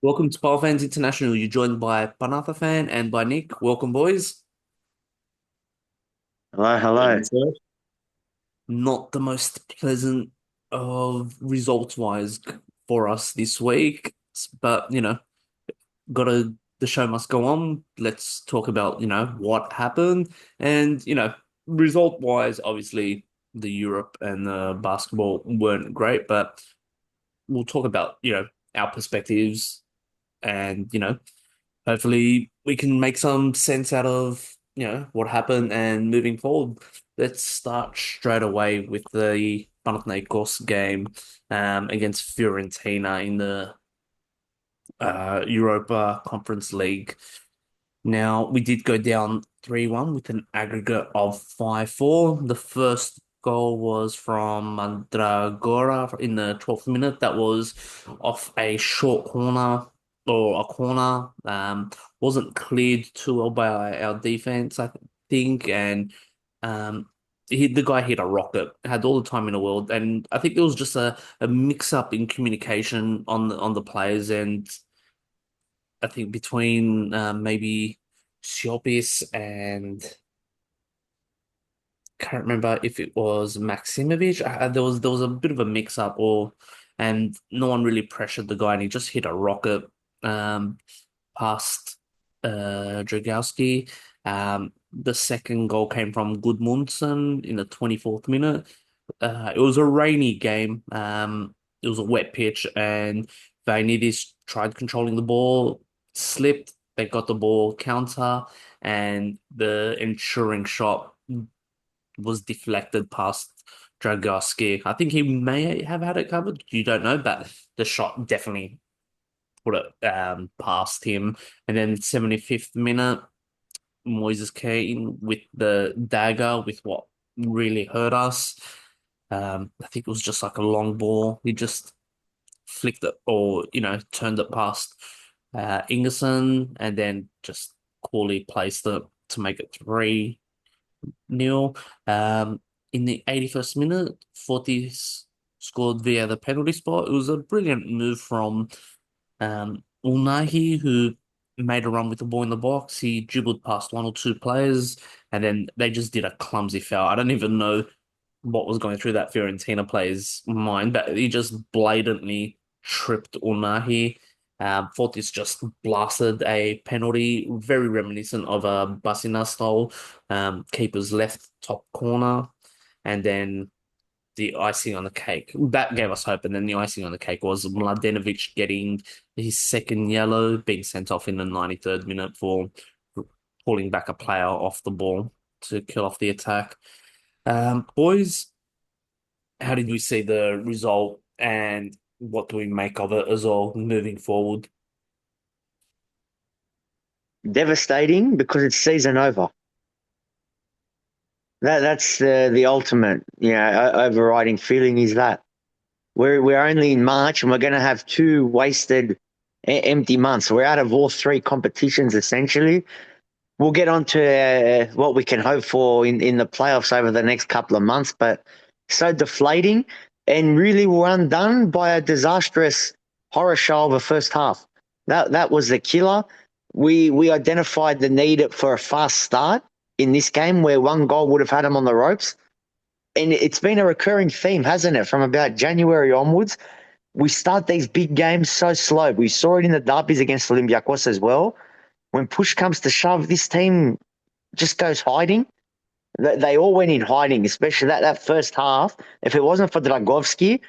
Welcome to PAO Fans International. You're joined by Panathafan and by Nick. Welcome, boys. Hello, hello. Yes, sir. Not the most pleasant of results-wise for us this week, but gotta the show must go on. Let's talk about what happened, and result-wise, obviously the Europe and the basketball weren't great, but we'll talk about our perspectives and hopefully we can make some sense out of, what happened and moving forward. Let's start straight away with the Panathinaikos game against Fiorentina in the Europa Conference League. Now, we did go down 3-1 with an aggregate of 5-4. The first goal was from Mandragora in the 12th minute. That was off a short corner or a corner. Wasn't cleared too well by our defense, I think. And um, the guy hit a rocket, had all the time in the world. And I think there was just a mix-up in communication on the players and I think between maybe Siopis and can't remember if it was Maximovic. There was a bit of a mix up, or and no one really pressured the guy, and he just hit a rocket um, past Dragowski. The second goal came from Gudmundsson in the 24th minute. It was a rainy game. It was a wet pitch, and Vainidis tried controlling the ball, slipped. They got the ball counter, and the ensuring shot was deflected past Dragowski. I think he may have had it covered. You don't know, but the shot definitely put it past him. And then 75th minute, Moises Kane with the dagger with what really hurt us. I think it was just like a long ball. He just flicked it or, turned it past Ingerson and then just coolly placed it to make it 3-0. In the 81st minute, Fortis scored via the penalty spot. It was a brilliant move from Ulnahi, who made a run with the ball in the box. He dribbled past one or two players, and then they just did a clumsy foul. I don't even know what was going through that Fiorentina player's mind, but he just blatantly tripped Unahi. Fortis just blasted a penalty, very reminiscent of a Basina style, keeper's left top corner, and then the icing on the cake. That gave us hope, and then the icing on the cake was Mladenovic getting his second yellow, being sent off in the 93rd minute for pulling back a player off the ball to kill off the attack. Boys, how did we see the result and what do we make of it as well moving forward? Devastating because it's season over. That's the ultimate, overriding feeling is that we're only in March and we're going to have two wasted, empty months. We're out of all three competitions essentially. We'll get on to what we can hope for in the playoffs over the next couple of months, but so deflating and really we're undone by a disastrous horror show of a first half. That was the killer. We identified the need for a fast start in this game where one goal would have had them on the ropes. And it's been a recurring theme, hasn't it? From about January onwards, we start these big games so slow. We saw it in the derbies against Olympiacos as well. When push comes to shove, this team just goes hiding. They all went in hiding, especially that first half. If it wasn't for Dragovski,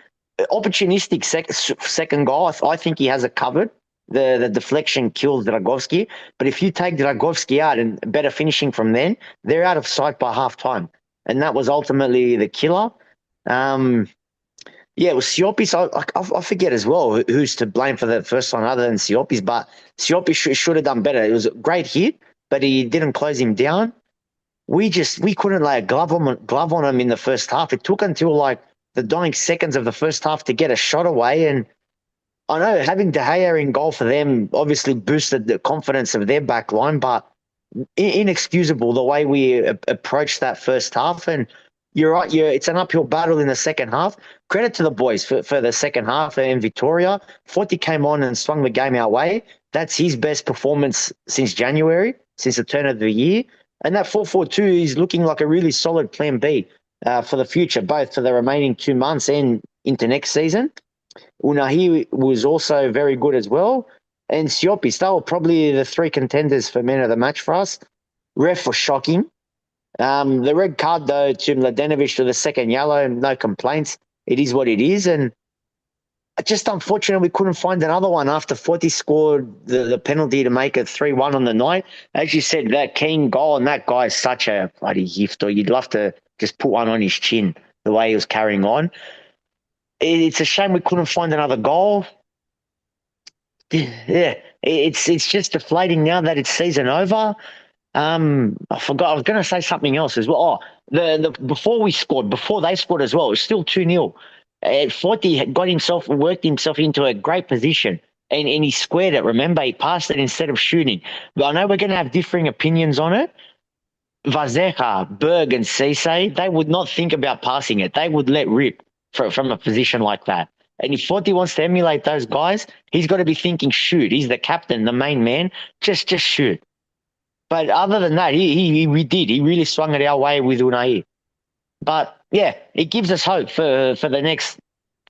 opportunistic second goal, I think he has it covered. The deflection kills Dragovski. But if you take Dragovski out and better finishing from then, they're out of sight by half time. And that was ultimately the killer. Yeah, it was Siopis. I forget as well who's to blame for the first one other than Siopis, but Siopis should have done better. It was a great hit, but he didn't close him down. We couldn't lay a glove on him in the first half. It took until like the dying seconds of the first half to get a shot away. And I know having De Gea in goal for them obviously boosted the confidence of their back line, but inexcusable the way we approached that first half. And you're right. It's an uphill battle in the second half. Credit to the boys for the second half in Vitoria. Forty came on and swung the game our way. That's his best performance since January, since the turn of the year. And that 4-4-2 is looking like a really solid plan B for the future, both for the remaining 2 months and into next season. Unahi was also very good as well. And Siopis, they were probably the three contenders for man of the match for us. Ref was shocking. The red card, though, to Mladenovic for the second yellow, no complaints. It is what it is. And just unfortunate we couldn't find another one after Forty scored the penalty to make it 3-1 on the night. As you said, that keen goal, and that guy is such a bloody gift, or you'd love to just put one on his chin the way he was carrying on. It's a shame we couldn't find another goal. Yeah, it's just deflating now that it's season over. I forgot. I was going to say something else as well. Oh, the before they scored as well, it was still 2-0. Forty had worked himself into a great position, and he squared it. Remember, he passed it instead of shooting. But I know we're going to have differing opinions on it. Vazeja, Berg, and Cisse, they would not think about passing it. They would let rip from a position like that. And if Forty wants to emulate those guys, he's got to be thinking shoot. He's the captain, the main man. Just shoot. But other than that, he really swung it our way with Unai. But yeah, it gives us hope for the next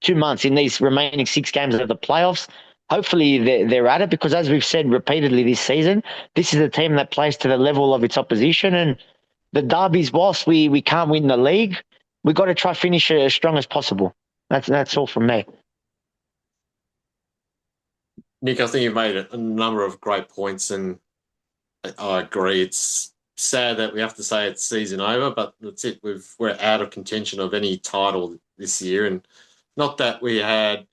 2 months in these remaining 6 games of the playoffs. Hopefully they're at it, because as we've said repeatedly this season, this is a team that plays to the level of its opposition. And the derbies, whilst we can't win the league, we've got to try to finish as strong as possible. That's all from me. Nick, I think you've made a number of great points, and I agree. It's sad that we have to say it's season over, but that's it. We're out of contention of any title this year, and not that we had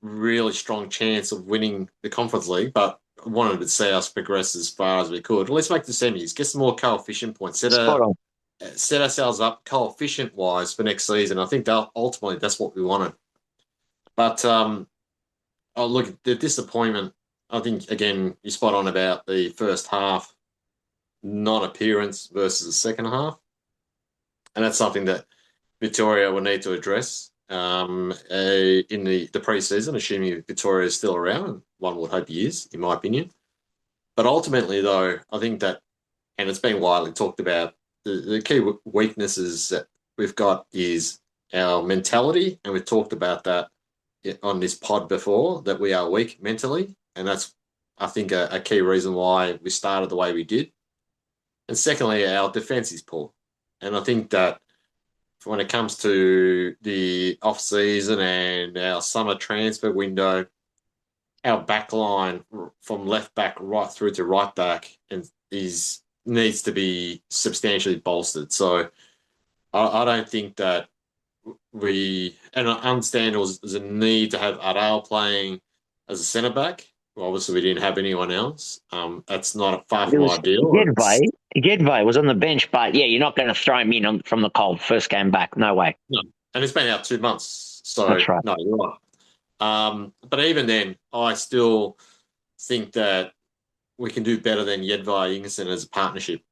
really strong chance of winning the Conference League, but I wanted to see us progress as far as we could. Let's make the semis, get some more coefficient points, set ourselves up coefficient-wise for next season. I think that ultimately that's what we wanted. But look, the disappointment, I think, again, you're spot on about the first half non-appearance versus the second half. And that's something that Victoria will need to address in the pre-season, assuming Victoria is still around. One would hope he is, in my opinion. But ultimately, though, I think that, and it's been widely talked about, the key weaknesses that we've got is our mentality, and we've talked about that on this pod before, that we are weak mentally, and that's, I think, a key reason why we started the way we did. And secondly, our defence is poor. And I think that when it comes to the off-season and our summer transfer window, our back line from left back right through to right back needs to be substantially bolstered. So I don't think that and I understand there's a need to have Aral playing as a centre back. Well, obviously, we didn't have anyone else. That's not far from ideal. Gedvay was on the bench, but yeah, you're not going to throw him in from the cold first game back. No way. No, and it's been out 2 months. So, that's right. No, you're right. But even then, I still think that we can do better than Jedvay Ingerson as a partnership.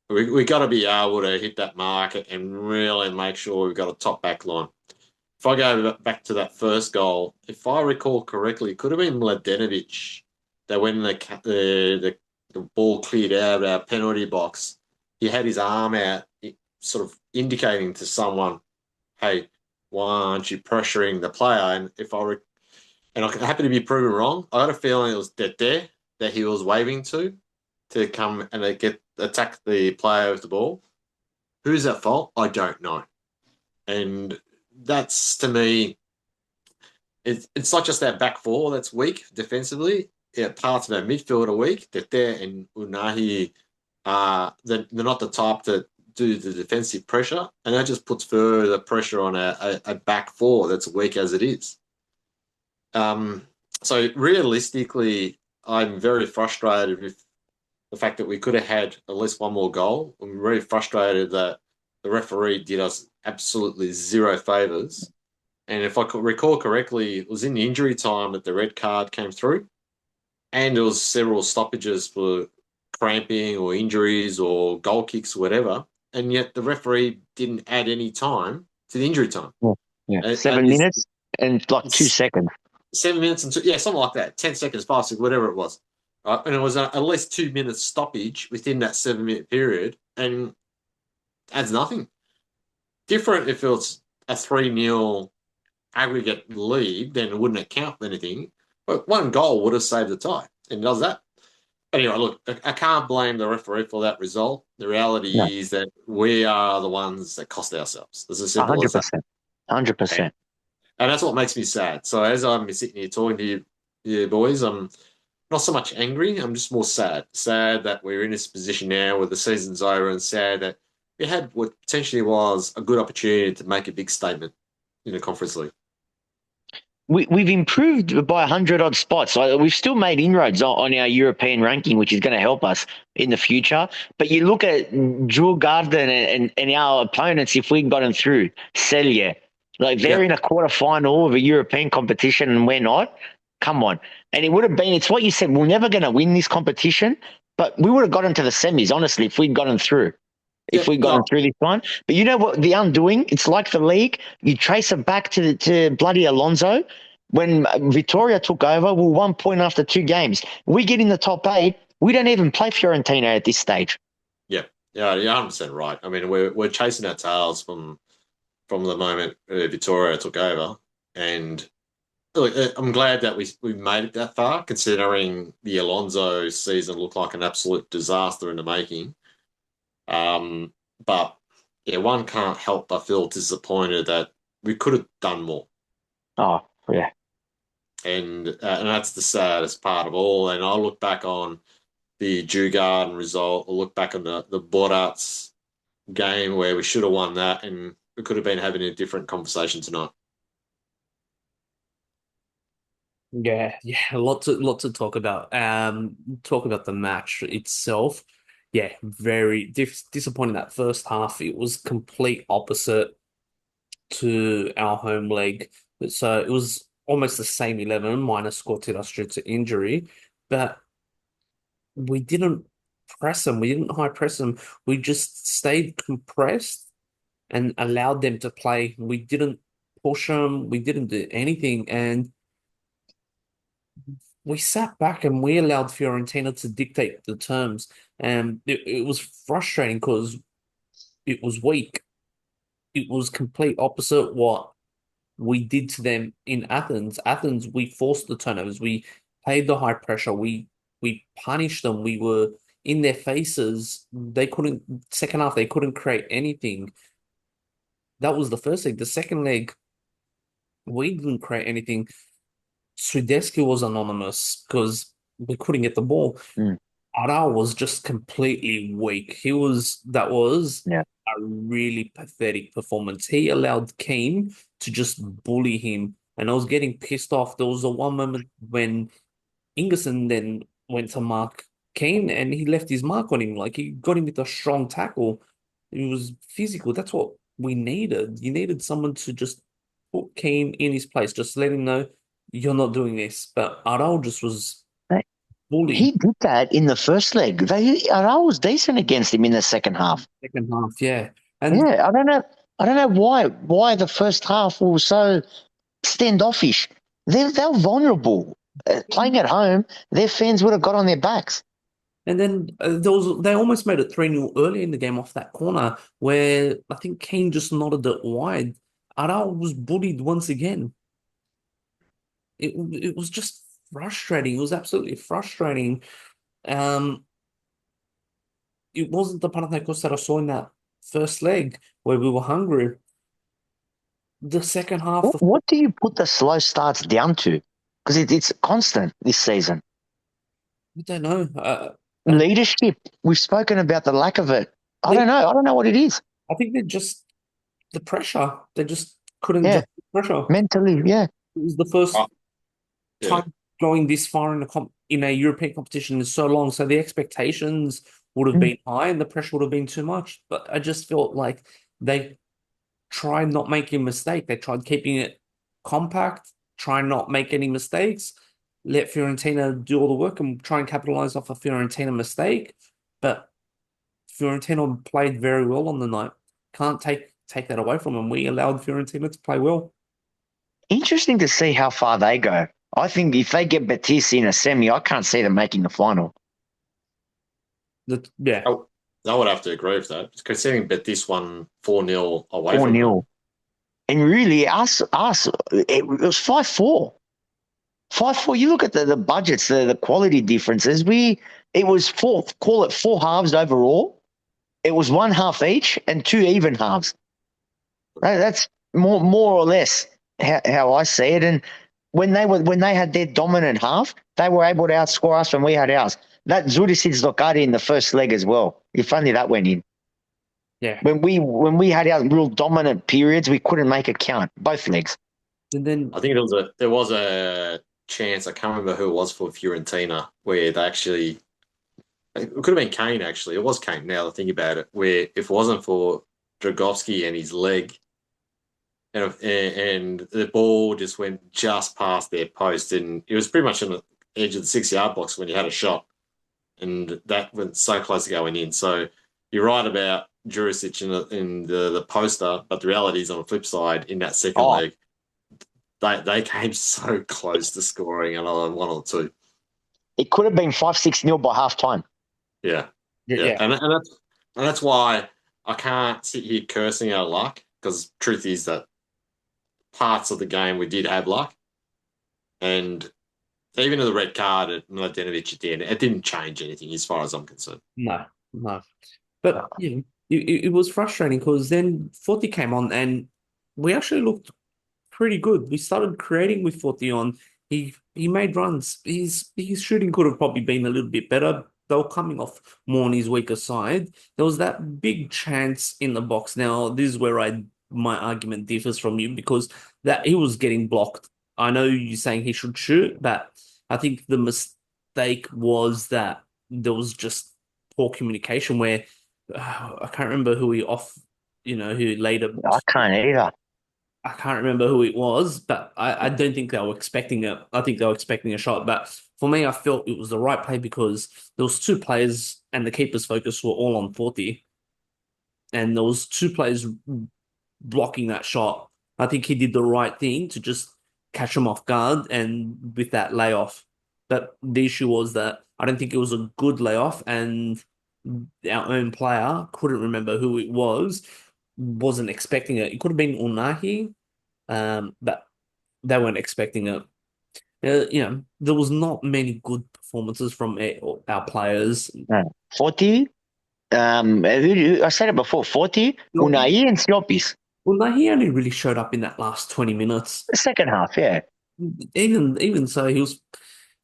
We got to be able to hit that market and really make sure we've got a top back line. If I go back to that first goal, if I recall correctly, it could have been Mladenovic that when the ball cleared out of our penalty box, he had his arm out, sort of indicating to someone, hey, why aren't you pressuring the player? And I'm happy to be proven wrong. I got a feeling it was Dete that he was waving to come and attack the player with the ball. Who's at fault? I don't know. And that's, to me, it's not just our back four that's weak defensively. Yeah, parts of our midfield are weak. Dete and Unahi they're not the type to do the defensive pressure, and that just puts further pressure on a back four that's weak as it is. So realistically, I'm very frustrated with the fact that we could have had at least one more goal. I'm very frustrated that the referee did us absolutely zero favours. And if I could recall correctly, it was in the injury time that the red card came through, and there was several stoppages for cramping or injuries or goal kicks or whatever. and yet the referee didn't add any time to the injury time. Yeah. Yeah. And 7 minutes and like 2 it's seconds. 7 minutes and yeah, something like that. 10 seconds, 5 seconds, whatever it was. Right? And it was at least 2 minutes stoppage within that 7 minute period, and adds nothing. Different if it was a 3-0 aggregate lead, then it wouldn't account for anything. But one goal would have saved the tie, and it does that. Anyway, look, I can't blame the referee for that result. The No, reality is that we are the ones that cost ourselves. It's as simple as that. 100%. 100%. And that's what makes me sad. So as I'm sitting here talking to you boys, I'm not so much angry. I'm just more sad. Sad that we're in this position now where the season's over, and sad that we had what potentially was a good opportunity to make a big statement in the Conference League. We've improved by 100 odd spots. We've still made inroads on our European ranking, which is going to help us in the future. But you look at Djurgården and our opponents, if we'd gotten through, Celje, like they're Yeah. in a quarterfinal of a European competition and we're not. Come on. And it would have been, it's what you said, we're never going to win this competition, but we would have gotten to the semis, honestly, if we'd gotten through. Yeah, If we'd gotten through this one. But you know what? The undoing, it's like the league. You trace it back to bloody Alonso. When Vitoria took over, we were 1 point after 2 games. We get in the top 8. We don't even play Fiorentina at this stage. yeah, you're 100% right. I mean, we're chasing our tails from the moment Vitoria took over, and look, I'm glad that we made it that far, considering the Alonso season looked like an absolute disaster in the making. But yeah, one can't help but feel disappointed that we could have done more, Oh, yeah. and that's the saddest part of all. And I look back on the Djurgården result. I look back on the Borats game where we should have won that, and we could have been having a different conversation tonight. Yeah, yeah, a lot to talk about. Talk about the match itself. Yeah, very disappointing that first half. It was complete opposite to our home leg. So it was almost the same 11 minus Scortidas due to injury, but we didn't press them. We didn't high press them. We just stayed compressed and allowed them to play. We didn't push them. We didn't do anything, and we sat back and we allowed Fiorentina to dictate the terms. And it was frustrating because it was weak. It was complete opposite what we did to them in Athens. Athens, we forced the turnovers. We played the high pressure. We punished them. We were in their faces. They couldn't, second half, they couldn't create anything. That was the first leg. The second leg, we didn't create anything. Swiderski was anonymous because we couldn't get the ball. Mm, Aral was just completely weak. That was yeah. a really pathetic performance. He allowed Kane to just bully him, and I was getting pissed off. There was a one moment when Ingerson then went to mark Kane, and he left his mark on him. Like he got him with a strong tackle. It was physical. That's what we needed. You needed someone to just put Kane in his place, just let him know you're not doing this. But Aral just was Hey, bullied. he did that in the first leg. Aral was decent against him in the second half. Second half, yeah. And Yeah, I don't know. I don't know why the first half was so standoffish. They're vulnerable. Playing at home, their fans would have got on their backs. then they almost made it 3-0 early in the game off that corner where I think Kane just nodded it wide. Aral was bullied once again. It was just frustrating. It was absolutely frustrating. Um, it wasn't the Panathinaikos that I saw in that first leg where we were hungry. The second half, What do you put the slow starts down to? Because it's constant this season. I don't know. Leadership. We've spoken about the lack of it. I They, don't know. I don't know what it is. I think they're just the pressure. They just couldn't Yeah, jump the pressure. mentally. Yeah. It was the first Oh, yeah, time going this far in a European competition is so long, so the expectations would have Mm. been high and the pressure would have been too much. But I just felt like they tried not making a mistake. They tried keeping it compact, try not make any mistakes, let Fiorentina do all the work and try and capitalize off a Fiorentina mistake. But Fiorentina played very well on the night. Can't take that away from them. We allowed Fiorentina to play well. Interesting to see how far they go. I think if they get Betis in a semi, I can't see them making the final. Yeah. I would have to agree with that. Considering Betis won 4-0 away 4 from them. 0. And really, it was 5-4. 5-4. You look at the budgets, the quality differences. It was call it 4 halves overall. It was 1 half each and 2 even halves. That's more or less how I see it. And when they had their dominant half, they were able to outscore us when we had ours. That Zurisic Locati in the first leg as well. If only that went in. Yeah. When we had our real dominant periods, we couldn't make it count, both legs. And then I think there was a chance, I can't remember who it was for Fiorentina, where they actually, it could have been Kane actually. It was Kane now that I think about it, where if it wasn't for Dragowski and his leg, and the ball just went just past their post, and it was pretty much on the edge of the 6-yard box when you had a shot, and that went so close to going in. So you're right about Jurisic in the poster, but the reality is on the flip side, in that second leg, they came so close to scoring another 1 or 2. It could have been 5-6-0 by half time. Yeah. yeah. And that's why I can't sit here cursing our luck, because truth is that parts of the game we did have luck, and even in the red card at Mladenovic at the end, it didn't change anything as far as I'm concerned. No. But it was frustrating because then Forti came on and we actually looked pretty good. We started creating with Forti on. He made runs. His shooting could have probably been a little bit better. They were coming off more on his weaker side. There was that big chance in the box. Now, this is where my argument differs from you, because that he was getting blocked. I know you're saying he should shoot, but I think the mistake was that there was just poor communication where I can't remember who who later. I can't either. I can't remember who it was, but I don't think they were expecting it. I think they were expecting a shot. But for me, I felt it was the right play because there was 2 players and the keeper's focus were all on 40. And there was 2 players blocking that shot. I think he did the right thing to just catch him off guard and with that layoff. But the issue was that I don't think it was a good layoff, and our own player, couldn't remember who it was, wasn't expecting it. It could have been Unahi, but they weren't expecting it. There was not many good performances from our players. 40. I said it before. 40, Unai and Siopis. Unahi only really showed up in that last 20 minutes. The second half, yeah. Even so, he was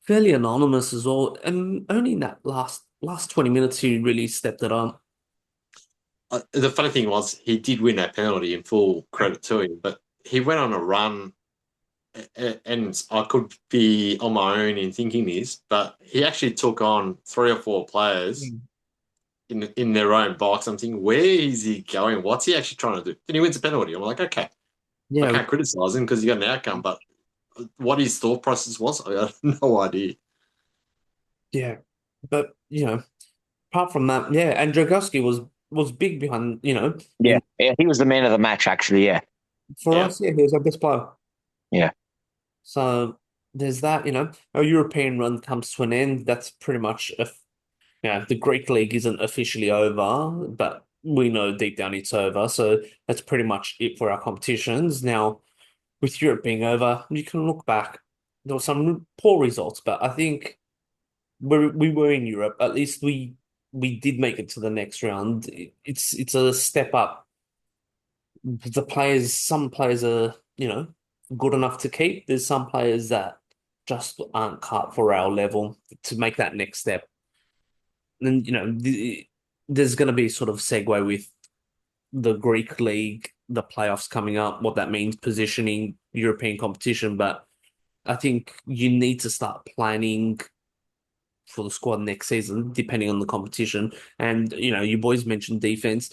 fairly anonymous as well, and only in that last 20 minutes he really stepped it up. The funny thing was, he did win that penalty, in full credit to him, but he went on a run, and I could be on my own in thinking this, but he actually took on 3 or 4 players in their own box. I'm thinking, where is he going? What's he actually trying to do? Then he wins a penalty. I'm like, okay, I can't criticize him because he got an outcome, but what his thought process was, I have no idea. Yeah, but apart from that, yeah, and Dragowski was big behind, Yeah, he was the man of the match, actually, yeah. For us, yeah, he was our best player. Yeah. So there's that, our European run comes to an end. That's pretty much the Greek league isn't officially over, but we know deep down it's over. So that's pretty much it for our competitions. Now, with Europe being over, you can look back. There were some poor results, but I think we were in Europe. At least we did make it to the next round. It's a step up. Some players are, good enough to keep. There's some players that just aren't cut for our level to make that next step. And, there's going to be sort of segue with the Greek league, the playoffs coming up, what that means, positioning European competition. But I think you need to start planning for the squad next season, depending on the competition. And, you boys mentioned defense.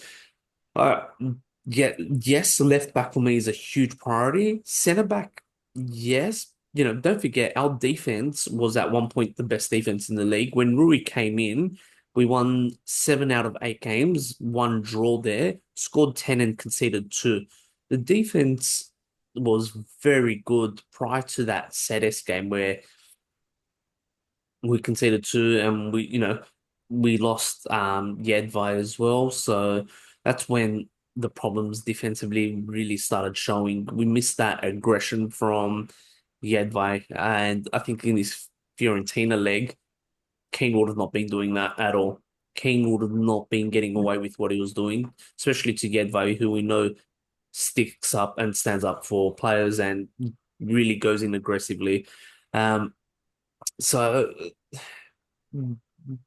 Yes, left back for me is a huge priority. Centre back, yes. Don't forget, our defense was at one point the best defense in the league. When Rui came in, We won 7 out of 8 games, one draw there, scored 10 and conceded 2. The defense was very good prior to that ZS game where we conceded 2 and we lost Yedvay as well. So that's when the problems defensively really started showing. We missed that aggression from Yedvay, and I think in this Fiorentina leg, King would have not been doing that at all. King would have not been getting away with what he was doing, especially to Yedvay, who we know sticks up and stands up for players and really goes in aggressively. Um, so you know,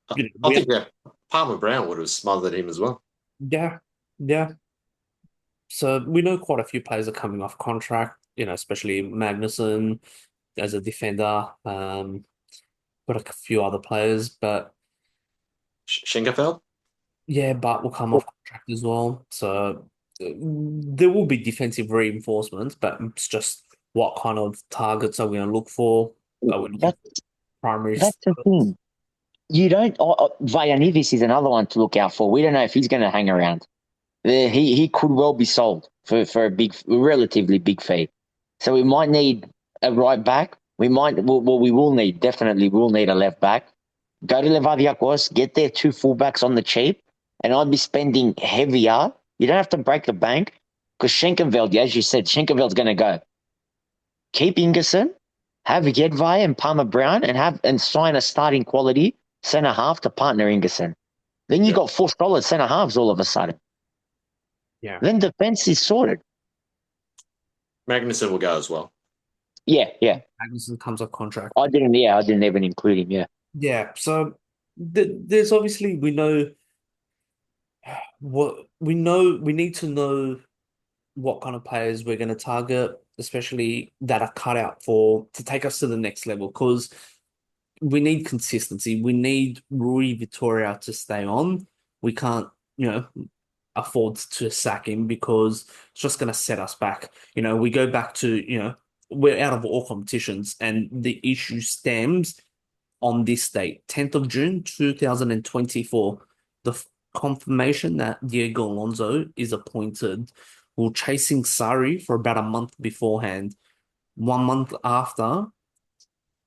I we think that Palmer Brown would have smothered him as well. yeah, yeah. So we know quite a few players are coming off contract, especially Magnuson as a defender. Got a few other players, but Schenkerfeld? yeah, Bart will come off contract as well. So there will be defensive reinforcements, but it's just what kind of targets are we going to look for? Are we looking That for primary that's the starters? thing. You don't. Vaianivis is another one to look out for. We don't know if he's going to hang around. He could well be sold for a relatively big fee. So we might need a right back. We will need, definitely will need a left back. Go to Levadiakos, get their 2 fullbacks on the cheap, and I'd be spending heavier. You don't have to break the bank because Schenkenveld, as you said, Schenkenveld's going to go. Keep Ingerson, have Jedvai and Palmer Brown, and sign a starting quality centre half to partner Ingerson. Then you Yeah, got 4 solid centre halves all of a sudden. yeah. Then defense is sorted. Magnuson will go as well. Yeah, yeah. Magnuson comes off contract. I didn't. Yeah, I didn't even include him. Yeah, Yeah, so there's obviously we need to know what kind of players we're going to target, especially that are cut out to take us to the next level. Because we need consistency. We need Rui Vitoria to stay on. We can't, afford to sack him because it's just going to set us back. We go back to, we're out of all competitions, and the issue stems on this date, 10th of June, 2024. The confirmation that Diego Alonso is appointed. We're chasing Sari for about a month beforehand. 1 month after,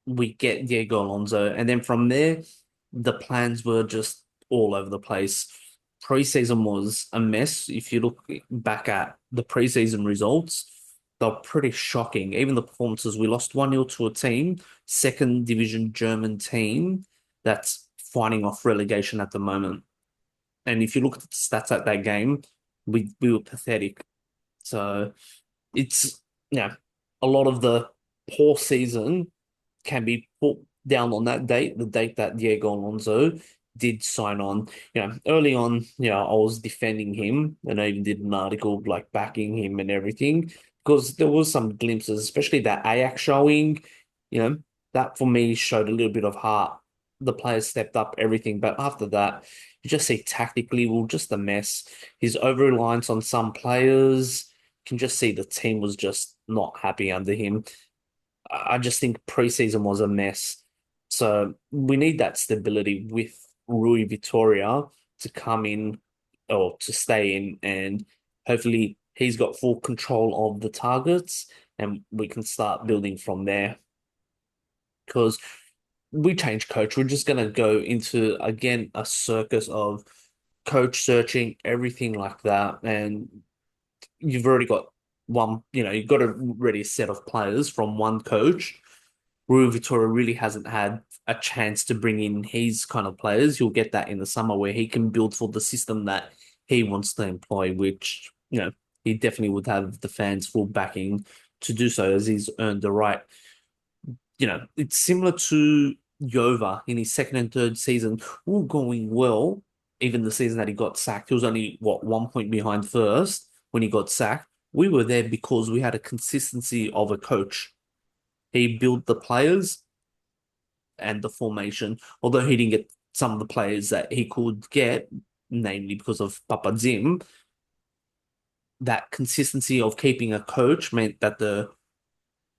we get Diego Alonso. And then from there, the plans were just all over the place. Preseason was a mess. If you look back at the preseason results, they're pretty shocking. Even the performances, we lost 1-0 to a team, second division German team that's fighting off relegation at the moment. And if you look at the stats at that game, we were pathetic. So it's a lot of the poor season can be put down on that date, the date that Diego Alonso did sign on. Early on, I was defending him and I even did an article like backing him and everything because there was some glimpses, especially that Ajax showing, you know, that for me showed a little bit of heart. The players stepped up everything, but after that, you just see tactically, well, just a mess. His over reliance on some players, can just see the team was just not happy under him. I just think preseason was a mess. So we need that stability with Rui Vitoria to come in or to stay in, and hopefully he's got full control of the targets and we can start building from there. Because we change coach, we're just going to go into again a circus of coach searching, everything like that. And you've already got you've got a ready set of players from one coach. Rui Vitoria really hasn't had a chance to bring in his kind of players. You'll get that in the summer where he can build for the system that he wants to employ, which, he definitely would have the fans' full backing to do so as he's earned the right. It's similar to Yova in his second and third season, all going well. Even the season that he got sacked, he was only, 1 point behind first when he got sacked. We were there because we had a consistency of a coach. He built the players and the formation, although he didn't get some of the players that he could get, namely because of Papa Zim, that consistency of keeping a coach meant that the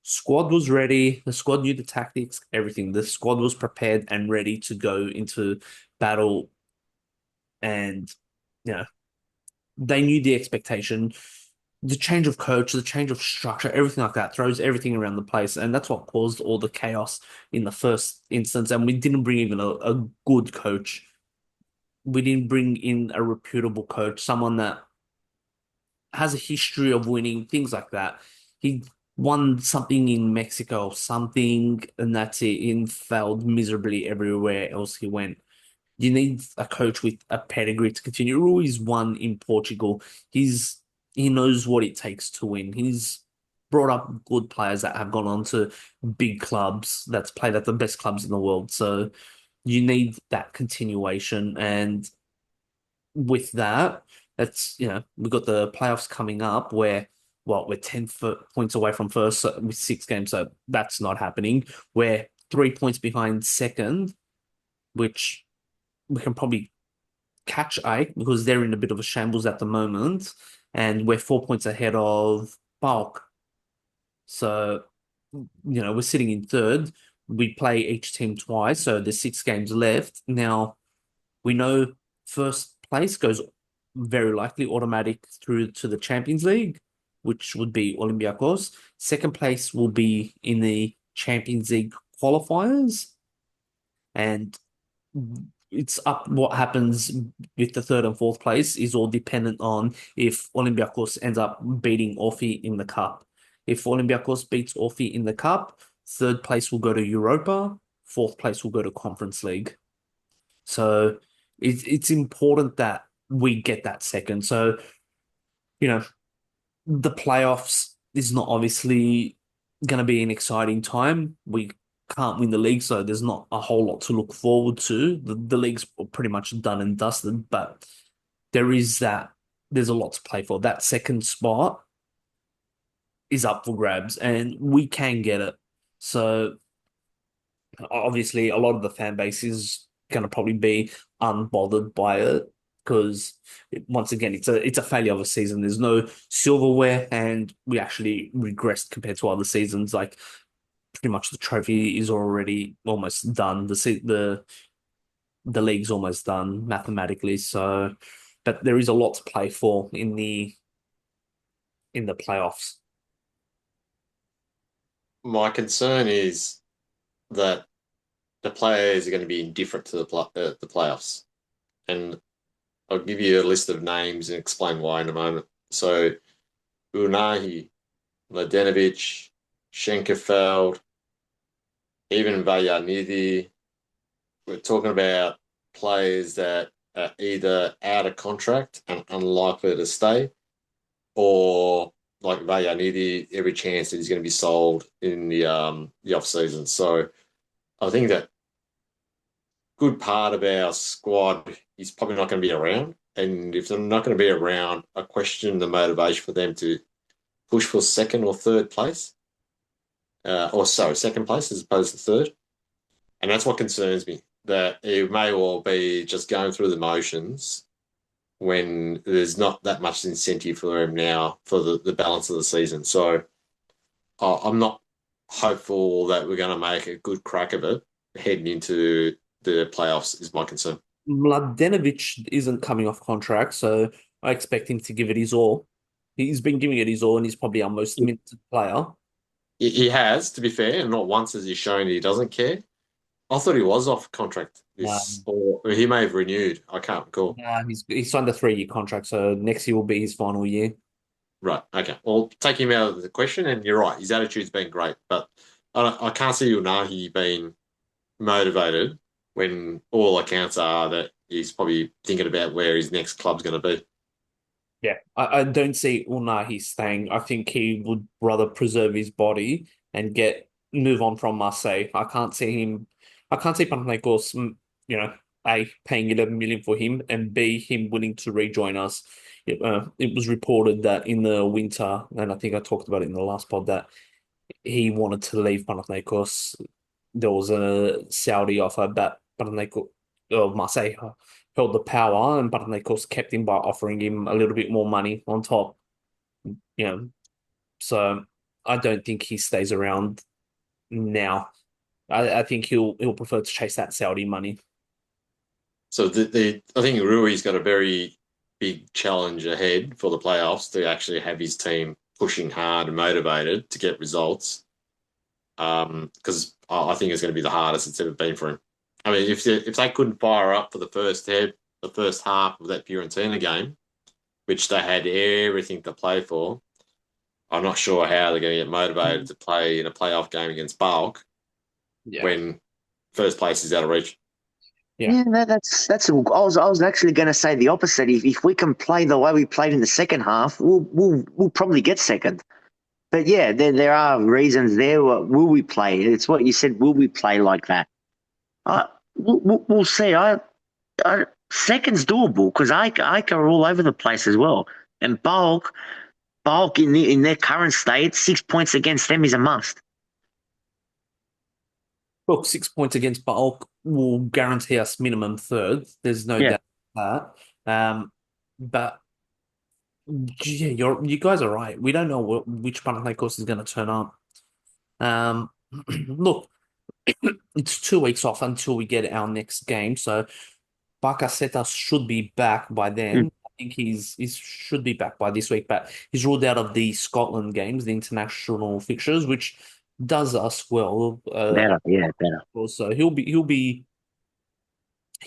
squad was ready, the squad knew the tactics, everything. The squad was prepared and ready to go into battle and you know they knew the expectation, the change of coach, the change of structure, everything like that throws everything around the place, and that's what caused all the chaos in the first instance. And we didn't bring even a good coach. We didn't bring in a reputable coach, someone that has a history of winning, things like that. He won something in Mexico or something, and that's it. And failed miserably everywhere else he went. You need a coach with a pedigree to continue. Rui's won in Portugal. He knows what it takes to win. He's brought up good players that have gone on to big clubs, that's played at the best clubs in the world. So you need that continuation. And with that, we've got the playoffs coming up where, well, we're 10 points away from first with 6 games. So that's not happening. We're 3 points behind second, which we can probably catch eight because they're in a bit of a shambles at the moment, and we're 4 points ahead of Bulk. So, we're sitting in third. We play each team twice, so there's 6 games left. Now, we know first place goes very likely automatic through to the Champions League, which would be Olympiacos. Second place will be in the Champions League qualifiers, and it's up what happens with the third and fourth place is all dependent on if Olympiacos ends up beating Orfi in the cup. If Olympiacos beats Orfi in the cup, third place will go to Europa, fourth place will go to Conference League. So it's important that we get that second. So, you know, the playoffs is not obviously going to be an exciting time. We can't win the league, so there's not a whole lot to look forward to. The league's pretty much done and dusted, but there is that. There's a lot to play for. That second spot is up for grabs, and we can get it. So obviously, a lot of the fan base is going to probably be unbothered by it because once again, it's a failure of a season. There's no silverware, and we actually regressed compared to other seasons. Like pretty much the trophy is already almost done. The league's almost done mathematically. So, but there is a lot to play for in the playoffs. My concern is that the players are going to be indifferent to the playoffs, and I'll give you a list of names and explain why in a moment. So, Unahi, Mladenovic, Schenkerfeld, even Vayanidi. We're talking about players that are either out of contract and unlikely to stay, or like Vayanidi, every chance that he's going to be sold in the off season. So I think that good part of our squad is probably not going to be around. And if they're not going to be around, I question the motivation for them to push for second or third place. Second place as opposed to third. And that's what concerns me, that it may well be just going through the motions when there's not that much incentive for him now for the balance of the season. So I'm not hopeful that we're going to make a good crack of it heading into the playoffs is my concern. Mladenovic isn't coming off contract, so I expect him to give it his all. He's been giving it his all, and he's probably our most minted player. He has, to be fair, and not once has he shown he doesn't care. I thought he was off contract or he may have renewed. I can't recall. He signed a 3-year contract, so next year will be his final year. Right. Okay. Well, take him out of the question, and you're right. His attitude's been great, but I can't see Unahi being motivated when all accounts are that he's probably thinking about where his next club's going to be. Yeah, I don't see Unahi staying. I think he would rather preserve his body and move on from Marseille. I can't see him. I can't see Panathinaikos, A, paying 11 million for him, and B, him willing to rejoin us. It was reported that in the winter, and I think I talked about it in the last pod, that he wanted to leave Panathinaikos. There was a Saudi offer, but Marseille held the power, and Panathinaikos kept him by offering him a little bit more money on top. You know, so I don't think he stays around now. I think he'll prefer to chase that Saudi money. So I think Rui's got a very big challenge ahead for the playoffs to actually have his team pushing hard and motivated to get results. Because I think it's going to be the hardest it's ever been for him. I mean, if they couldn't fire up for the first half of that Fiorentina game, which they had everything to play for, I'm not sure how they're going to get motivated to play in a playoff game against Bulk Yeah. when first place is out of reach. Yeah. Yeah, that's. I was actually going to say the opposite. If we can play the way we played in the second half, we'll probably get second. But yeah, there are reasons there. Will we play? It's what you said. Will we play like that? We'll see. Second's doable because Ike are all over the place as well, and Bulk in their current state, 6 points against them is a must. Look, 6 points against Bulk will guarantee us minimum third. There's no Yeah, doubt about that. But yeah, you guys are right. We don't know which Panathinaikos is going to turn up. Look, it's 2 weeks off until we get our next game, so Bakasetas should be back by mm, then. I think he should be back by this week, but he's ruled out of the Scotland games, the international fixtures, which does us well. better. Yeah, better. Also, he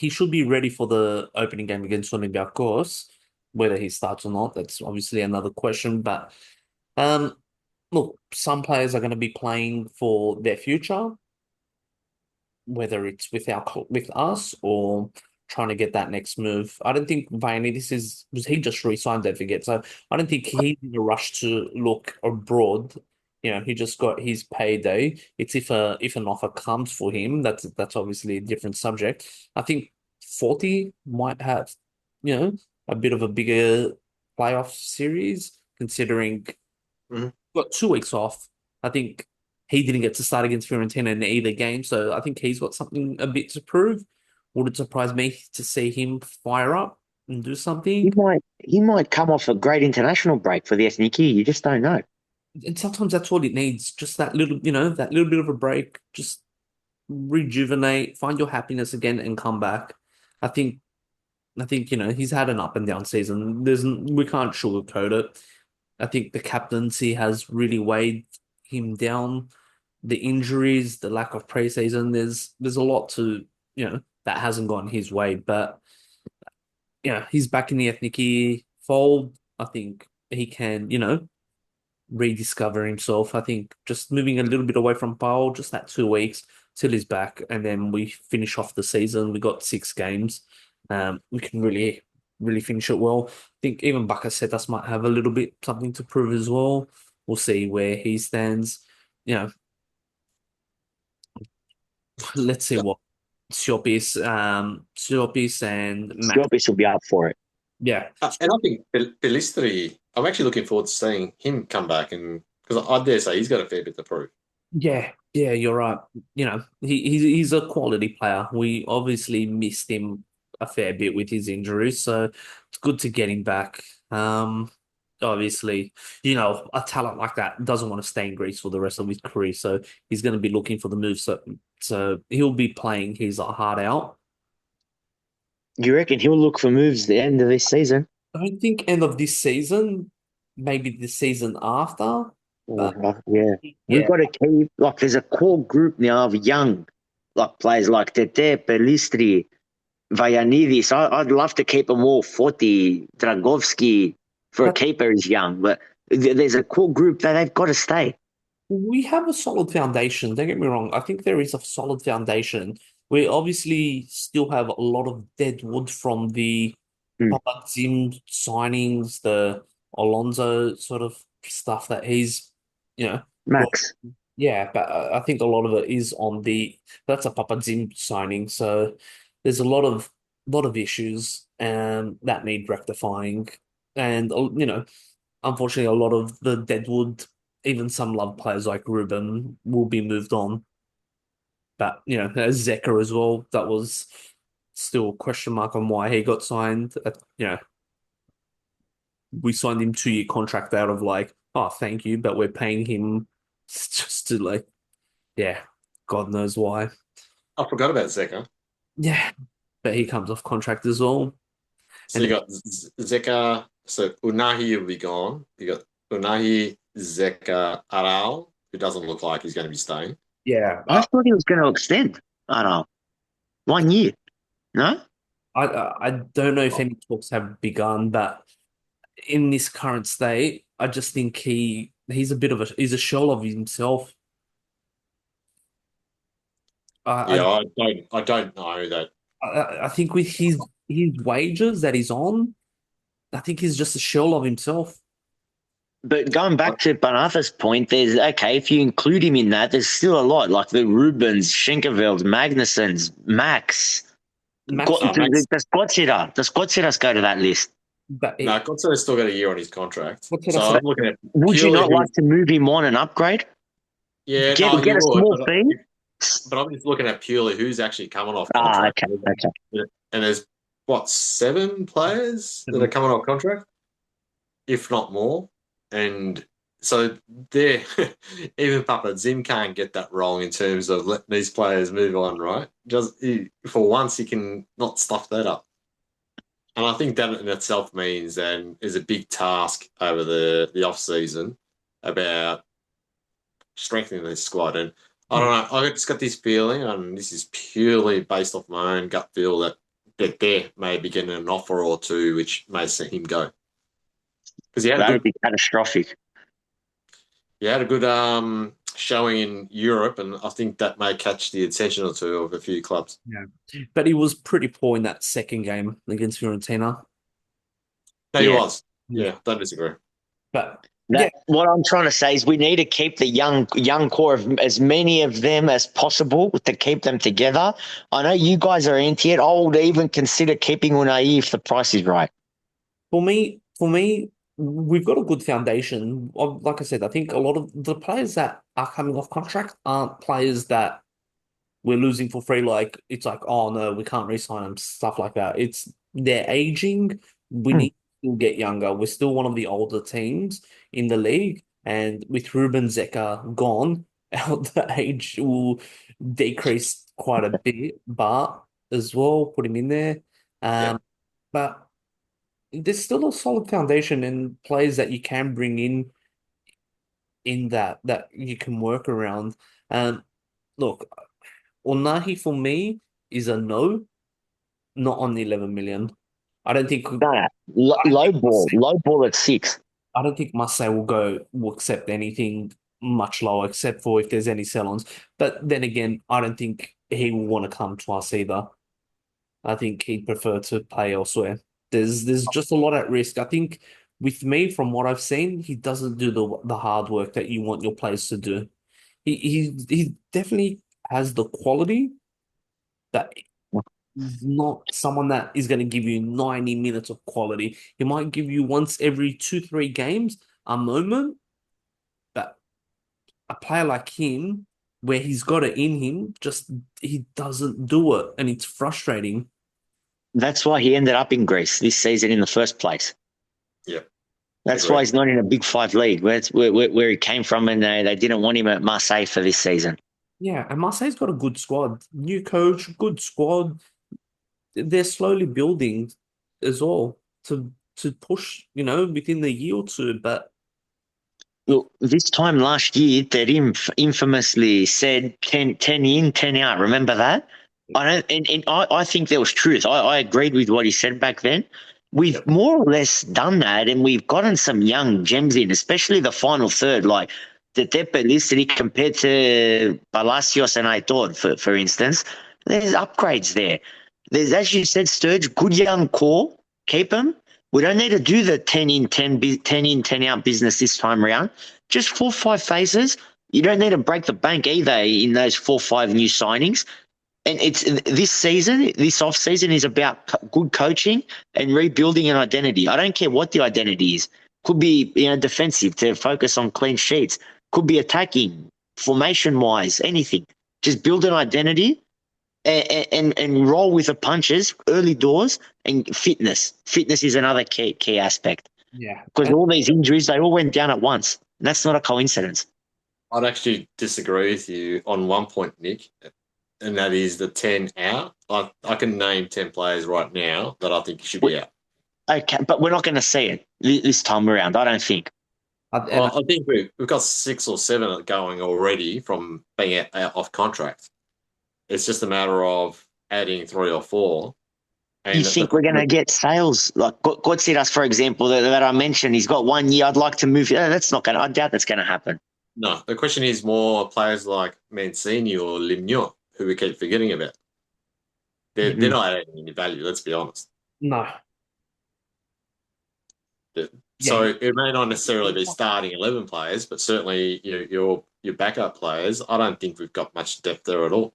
should be ready for the opening game against Olympiacos. Whether he starts or not, that's obviously another question. But um, look, some players are going to be playing for their future, whether it's with us or trying to get that next move. I don't think Vayanidis was he just re-signed, don't forget. So I don't think he's in a rush to look abroad. He just got his payday. It's if an offer comes for him, that's obviously a different subject. I think 40 might have, a bit of a bigger playoff series, considering Mhm. got 2 weeks off. I think he didn't get to start against Fiorentina in either game, so I think he's got something a bit to prove. Would it surprise me to see him fire up and do something? He might come off a great international break for the Ethniki. You just don't know. And sometimes that's all it needs, just that little bit of a break, just rejuvenate, find your happiness again, and come back. I think, he's had an up and down season. We can't sugarcoat it. I think the captaincy has really weighed him down. The injuries, the lack of preseason, there's a lot to, that hasn't gone his way. But he's back in the Ethniki fold. I think he can, rediscover himself. I think just moving a little bit away from Paul, just that 2 weeks till he's back, and then we finish off the season. We got 6 games. We can really, really finish it well. I think even Bakasetas might have a little bit something to prove as well. We'll see where he stands. You know, let's see Yeah. what Siopis and Max. Scorpius will be up for it. Yeah, And I think Pellistri, I'm actually looking forward to seeing him come back, and because I dare say he's got a fair bit to prove. yeah, you're right. He's a quality player. We obviously missed him a fair bit with his injuries, so it's good to get him back. Obviously, a talent like that doesn't want to stay in Greece for the rest of his career, so he's going to be looking for the move. So he'll be playing his heart out. You reckon he'll look for moves at the end of this season? I don't think end of this season, maybe the season after, but Yeah. We've yeah, got to keep, like, there's a core group now of young, like, players like Tete, Pelistri, Vayanidis. I'd love to keep them all. Forty, Dragovski, for a that keeper is young, but there's a core group that they've got to stay. we have a solid foundation. Don't get me wrong. I think there is a solid foundation. We obviously still have a lot of dead wood from the Mm. Papa Zim signings, the Alonso sort of stuff that he's, brought. Max, Yeah, but I think a lot of it is that's a Papa Zim signing. So there's a lot of issues that need rectifying, and unfortunately, a lot of the deadwood, even some love players like Ruben, will be moved on. But there's Zeka as well. That was still a question mark on why he got signed. We signed him 2-year contract out of like, oh, thank you, but we're paying him just to yeah, God knows why. I forgot about Zeka. Yeah, but he comes off contract as well. So you And got Zeka. So Unahi will be gone. You got Unahi, Zeka, Aral, who doesn't look like he's going to be staying. yeah, I thought he was going to extend. I don't know. 1 year. No? I don't know if any talks have begun, but in this current state, I just think he's a bit of he's a shell of himself. Yeah, I I don't know that. I think with his wages that he's on, I think he's just a shell of himself. But going back to Panathas' point, there's okay, if you include him in that, there's still a lot, like the Rubens, Schenkervelds, Magnusons, Max. Max, Max, The squad sitters go to that list. but no, Godse's still got a year on his contract. what did I So say? I'm looking at Would you purely not who. like to move him on and upgrade? Yeah, Get no, you a would, small fee? but I'm just looking at purely who's actually coming off Ah, contract. okay, okay. And there's what, 7 players that are coming off contract, if not more. And so they're even Papa Zim can't get that wrong in terms of letting these players move on, right? For once he can not stuff that up. And I think that in itself means and is a big task over the off season about strengthening the squad. And I don't know, I just got this feeling, and this is purely based off my own gut feel, that there may be getting an offer or two which may see him go. Because That would be catastrophic. he had a good showing in Europe, and I think that may catch the attention or two of a few clubs. Yeah, but he was pretty poor in that second game against Fiorentina. No, he Yeah. was. Yeah, don't disagree. But yeah, What I'm trying to say is we need to keep the young core of as many of them as possible to keep them together. I know you guys are anti it. I would even consider keeping Unai if the price is right. for me, we've got a good foundation. Like I said, I think a lot of the players that are coming off contract aren't players that we're losing for free. Like it's like, oh no, we can't re-sign them, stuff like that. It's they're aging. We Hmm. need to get younger. We're still one of the older teams in the league, and with Ruben Zeka gone, the age will decrease quite a bit. But as well, put him in there. Yeah. But there's still a solid foundation and players that you can bring in that you can work around. Look, Unahi for me is a no, not on the 11 million. I don't think No, I think low ball at 6. I don't think Marseille will accept anything much lower except for if there's any sell-ons. But then again, I don't think he will want to come to us either. I think he'd prefer to play elsewhere. There's just a lot at risk. I think with me, from what I've seen, he doesn't do the hard work that you want your players to do. He definitely has the quality that he's not someone that is going to give you 90 minutes of quality. He might give you once every 2, 3 games a moment, but a player like him, where he's got it in him, just he doesn't do it, and it's frustrating. That's why he ended up in Greece this season in the first place. Yeah. That's Agreed. why he's not in a Big Five league, where he came from, and they didn't want him at Marseille for this season. Yeah, and Marseille's got a good squad, new coach, good squad. They're slowly building as well to push, within the year or two. But Look, this time last year, that infamously said 10 in, 10 out. Remember that? I don't, and I think there was truth. I agreed with what he said back then. We've more or less done that, and we've gotten some young gems in, especially the final third, like the Tepelicity compared to Palacios and Aitor, for instance. There's upgrades there. There's, as you said, Sturge, good young core. Keep them. We don't need to do the 10 in, 10 out business this time around. Just 4-5 phases. You don't need to break the bank either in those 4-5 new signings. And it's this off season is about good coaching and rebuilding an identity. I don't care what the identity is. Could be defensive to focus on clean sheets. Could be attacking, formation wise, anything. Just build an identity and roll with the punches early doors, and fitness. Fitness is another key aspect yeah, because all these injuries, they all went down at once. And that's not a coincidence. I'd actually disagree with you on one point, Nick, and that is the 10 out. I can name 10 players right now that I think should We- be out. Okay, but we're not going to see it this time around. I don't think. And I think we've got 6 or 7 going already from being out off contract. It's just a matter of adding 3 or 4. Do you And think we're going to get sales like Godziras, for example, that I mentioned? He's got 1 year. I'd like to move. That's not going. I doubt that's going to happen. no, the question is more players like Mancini or Limnio, who we keep forgetting about. They're Mhm. not adding any value, let's be honest. no, yeah, So it may not necessarily be starting 11 players, but certainly your backup players. I don't think we've got much depth there at all.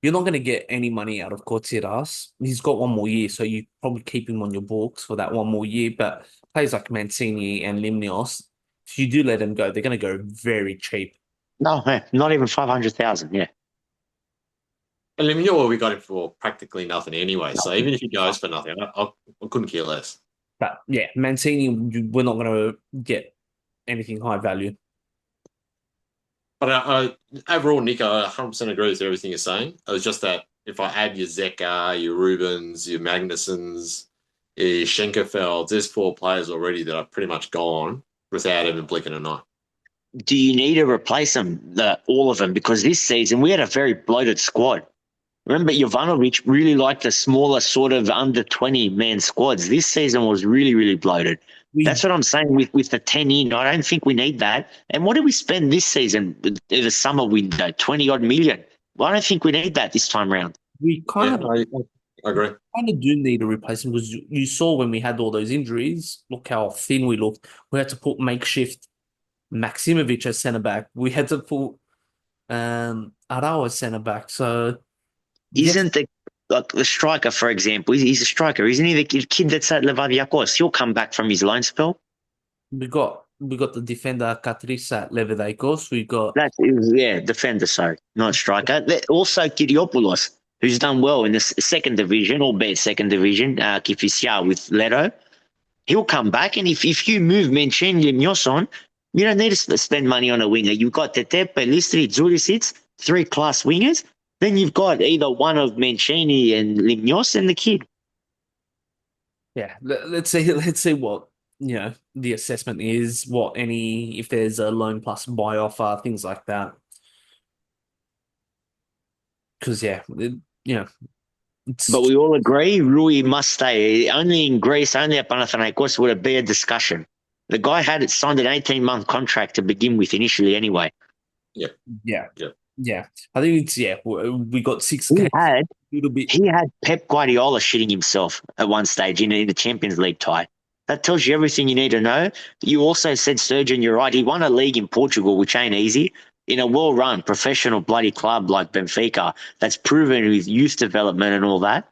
you're not going to get any money out of Cortiras. He's got 1 more year, so you probably keep him on your books for that 1 more year. But players like Mancini and Limnios, if you do let them go, they're going to go very cheap. No, not even 500,000. Yeah. And Limnio, we got him for practically nothing anyway. So even if he goes for nothing, I couldn't care less. But yeah, Mancini, we're not going to get anything high value. But overall, Nick, I 100% agree with everything you're saying. It was just that if I add your Zeka, your Rubens, your Magnusons, your Schenkerfelds, there's 4 players already that are pretty much gone without even blinking an eye. Do you need to replace them, all of them? Because this season we had a very bloated squad. Remember, Jovanovic really liked the smaller sort of under 20 man squads. This season was really, really bloated. That's what I'm saying with the 10 in. I don't think we need that. And what did we spend this season in the summer window? 20 odd million. Well, I don't think we need that this time round. We Yeah, kind of I agree. do need a replacement because you saw when we had all those injuries, look how thin we looked. We had to put makeshift Maximovic as centre back. We had to put Arao as centre back. So yes, Isn't the striker, for example, he's a striker, isn't he? The kid that's at Levadia he'll come back from his loan spell. we got the defender Catrice at Levedakos. We got Defender, sorry, not striker. Also, Kiriopoulos, who's done well in the second division, albeit second division, Kifisia with Leto. He'll come back, and if you move Mancini and Mioson, you don't need to spend money on a winger. You've got Tetepe, Listri, Zulisic, 3 class wingers. Then you've got either one of Mancini and Limnios and the kid. yeah. Let's see what the assessment is. What if there's a loan plus buy offer, things like that. Because it's But we all agree Rui must stay. Only in Greece, only at Panathinaikos would it be a discussion. The guy had signed an 18-month contract to begin with initially anyway. Yeah. yeah, Yeah. yeah. I think it's we got 6 He games. had It'll be He had Pep Guardiola shitting himself at one stage in the Champions League tie. That tells you everything you need to know. You also said, Sturgeon, you're right. He won a league in Portugal, which ain't easy, in a well-run professional bloody club like Benfica that's proven with youth development and all that.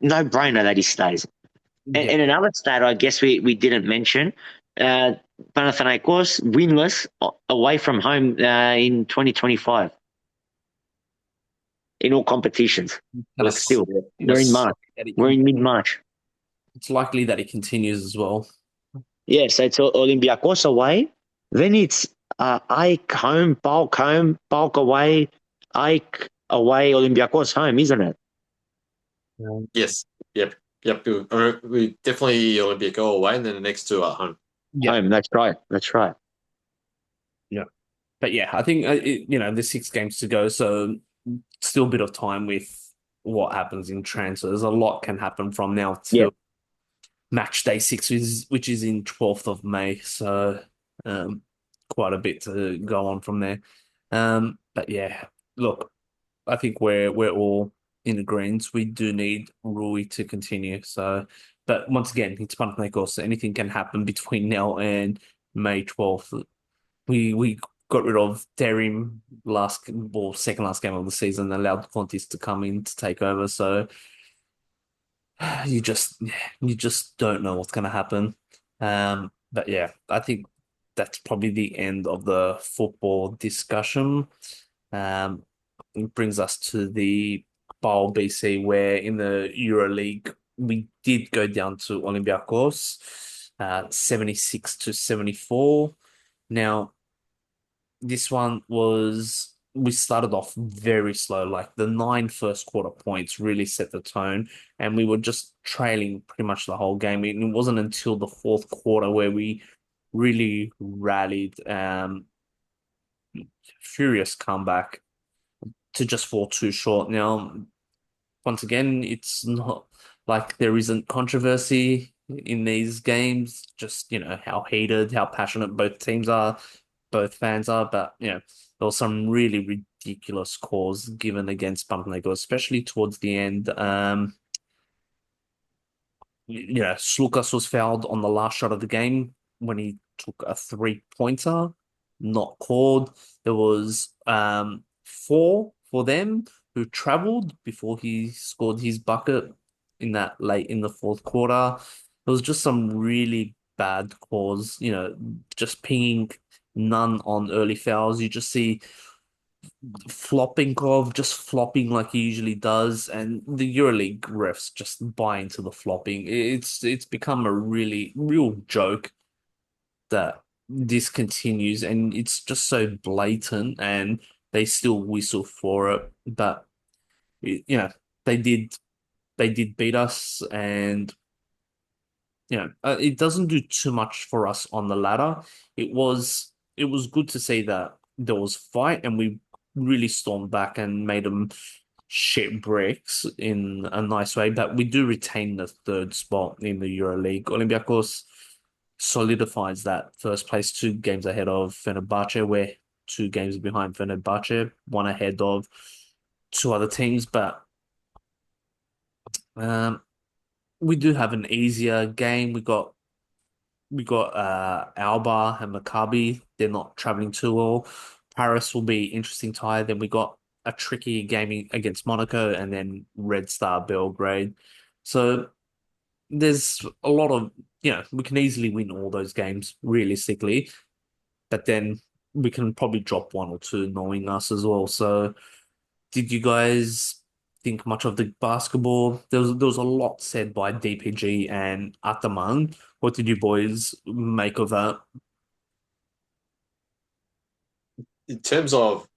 No brainer that he stays. And another stat I guess we didn't mention, Panathinaikos winless away from home in 2025 in all competitions. Yes. Still, we're in March. We're in mid-March. It's likely that it continues as well. Yeah, so it's Olympiacos away. Then it's Ike home, Bulk away, Ike away, Olympiacos home, isn't it? Yes. Yep. We definitely Olympic go away, and then the next 2 are home. Yeah. Home, that's right. Yeah. But yeah, I think, there's 6 games to go, so still a bit of time with what happens in transfers. A lot can happen from now to match day 6, which is in 12th of May. So quite a bit to go on from there. But yeah, look, I think we're all in agreement. We do need Rui to continue. So, but once again, it's Panathinaikos, so anything can happen between now and May 12th. We got rid of Terim second last game of the season, allowed Contis to come in to take over. So you just don't know what's going to happen. But yeah, I think that's probably the end of the football discussion. It brings us to the Bowl BC, where in the Euroleague we did go down to Olympiacos, 76-74. Now, this one was we started off very slow. Like the 9 first quarter points really set the tone, and we were just trailing pretty much the whole game. It wasn't until the fourth quarter where we really rallied. Furious comeback to just fall too short. Now, once again, it's not like there isn't controversy in these games, just, how heated, how passionate both teams are, both fans are, but, there was some really ridiculous calls given against Panathinaikos, especially towards the end. Slukas was fouled on the last shot of the game when he took a three-pointer, not called. There was four for them who traveled before he scored his bucket in that late in the fourth quarter. There was just some really bad calls, just pinging none on early fouls. You just see just flopping like he usually does, and the Euroleague refs just buy into the flopping. It's become a really real joke that this continues, and it's just so blatant, and they still whistle for it. But they did beat us, and it doesn't do too much for us on the ladder. It was good to see that there was fight, and we really stormed back and made them shit bricks in a nice way. But we do retain the third spot in the EuroLeague. Olympiacos solidifies that first place, 2 games ahead of Fenerbahce. We're 2 games behind Fenerbahce, one ahead of 2 other teams, but um, we do have an easier game. We got Alba and Maccabi. They're not traveling too well. Paris will be interesting tie. Then we got a tricky game against Monaco and then Red Star Belgrade. So there's a lot of, we can easily win all those games realistically, but then we can probably drop 1 or 2 knowing us as well. So did you guys think much of the basketball? There was a lot said by DPG and Ataman. What did you boys make of that? In terms of,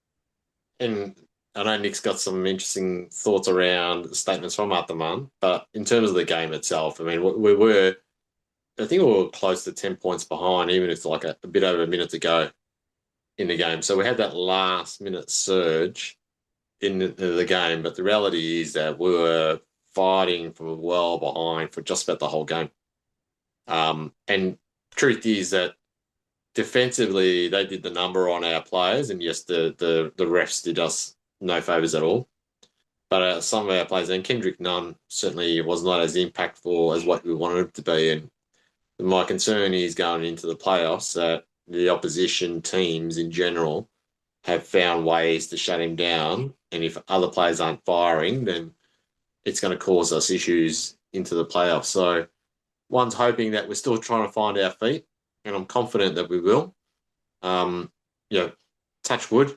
and I know Nick's got some interesting thoughts around statements from Ataman, but in terms of the game itself, I mean, I think we were close to 10 points behind, even if like a bit over a minute to go in the game. So we had that last minute surge in the game, but the reality is that we were fighting from well behind for just about the whole game. And truth is that defensively, they did the number on our players, and yes, the refs did us no favors at all. But some of our players, and Kendrick Nunn certainly was not as impactful as what we wanted him to be. And my concern is going into the playoffs that the opposition teams in general have found ways to shut him down. And if other players aren't firing, then it's going to cause us issues into the playoffs. So one's hoping that we're still trying to find our feet, and I'm confident that we will. Touch wood.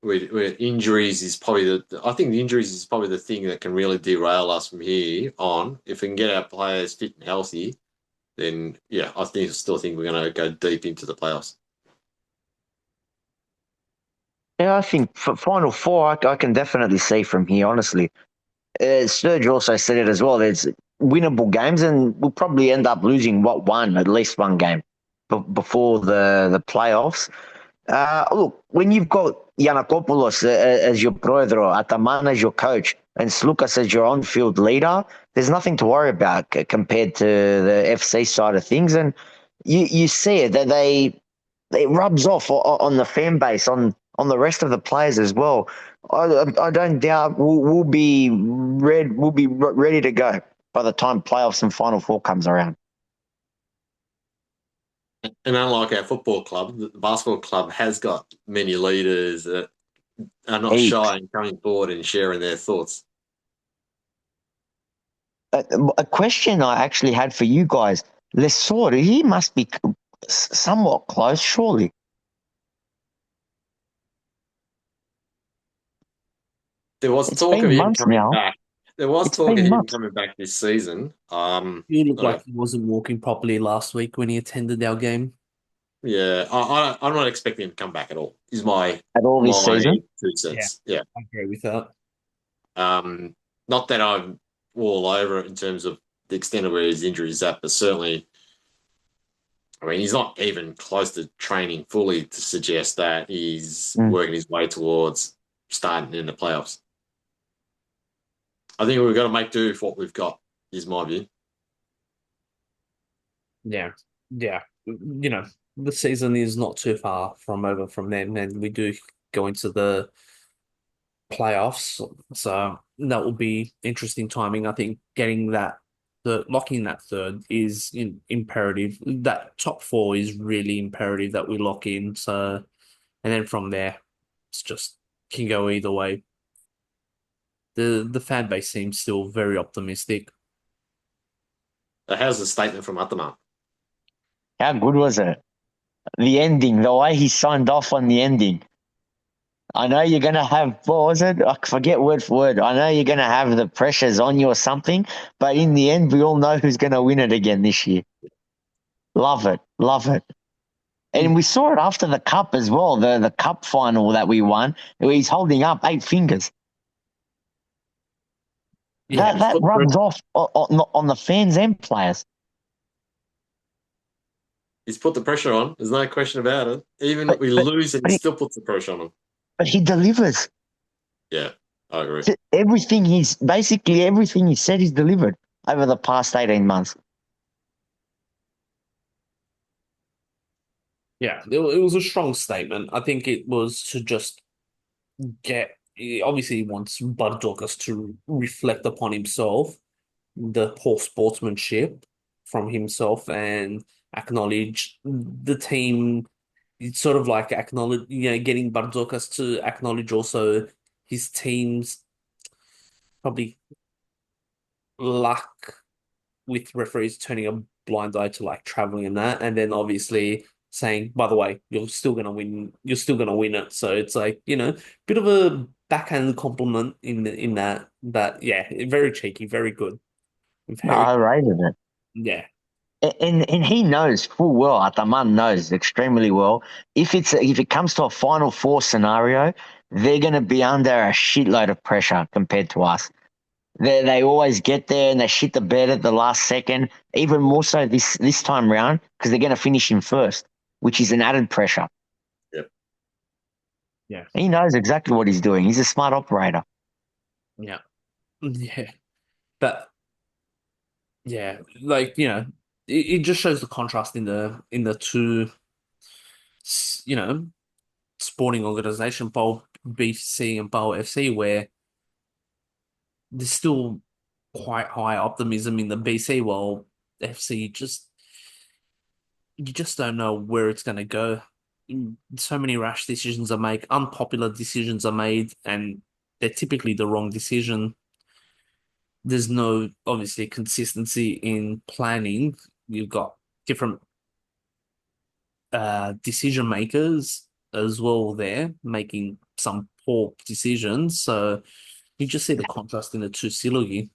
Injuries is probably I think the injuries is probably the thing that can really derail us from here on. If we can get our players fit and healthy, then still think we're going to go deep into the playoffs. Yeah, I think for Final Four, I can definitely see from here, honestly. Sturge also said it as well. There's winnable games, and we'll probably end up losing at least one game before the playoffs. Look, when you've got Giannakopoulos as your proedro, Ataman as your coach, and Slukas as your on-field leader, there's nothing to worry about compared to the FC side of things. And you see it that it rubs off on the fan base, on the rest of the players as well. I don't doubt we'll be ready to go by the time playoffs and Final Four comes around. And unlike our football club, the basketball club has got many leaders that are not shy in coming forward and sharing their thoughts. A question I actually had for you guys, Lesor, he must be somewhat close, surely. There was talk of him coming back. There was talk of him coming back this season. He looked like he wasn't walking properly last week when he attended our game. Yeah, I'm not expecting him to come back at all. Is at all this my season. 2 cents. Yeah. I agree with that. Not that I'm all over it in terms of the extent of where his injury is at, but certainly, I mean, he's not even close to training fully to suggest that he's Mm. working his way towards starting in the playoffs. I think we've got to make do with what we've got, is my view. Yeah, yeah. The season is not too far from over from then, and we do go into the playoffs. So that will be interesting timing. I think getting the locking that third is imperative. That top four is really imperative that we lock in. So, and then from there, it's just can go either way. The fan base seems still very optimistic. How's the statement from Ataman? How good was it? The ending, the way he signed off on the ending. I know you're going to have, what was it? I forget word for word. I know you're going to have the pressures on you or something, but in the end, we all know who's going to win it again this year. Love it. Love it. And we saw it after the cup as well, the cup final that we won, where he's holding up 8 fingers. Yeah, That rubs off on the fans and players. He's put the pressure on. There's no question about it. Even if But we but lose, and but he he, still puts the pressure on him. but he delivers. Yeah, I agree. Basically everything he said he's delivered over the past 18 months. yeah. It was a strong statement. I think it was to just obviously he wants Bud Dorcas to reflect upon himself, the poor sportsmanship from himself, and acknowledge the team. It's sort of like acknowledge, getting Bud Dorcas to acknowledge also his team's probably luck with referees turning a blind eye to like traveling and that, and then obviously saying, by the way, you're still gonna win it. So it's like, bit of a backhand compliment in that yeah, very cheeky, very good. No, Very I rated it. yeah. And he knows full well, Ataman knows extremely well. If it comes to a Final Four scenario, they're going to be under a shitload of pressure compared to us. They always get there and they shit the bed at the last second. Even more so this time round because they're going to finish him first, which is an added pressure. Yep. Yeah. He knows exactly what he's doing. He's a smart operator. Yeah. Yeah. But yeah, like, it just shows the contrast in the two, you know, sporting organization, PAO BC and PAO FC, where there's still quite high optimism in the BC, while FC you just don't know where it's going to go. So many rash decisions are made, unpopular decisions are made, and they're typically the wrong decision. There's no obviously consistency in planning. You've got different decision makers as well there making some poor decisions. So you just see the contrast in the two Silogi.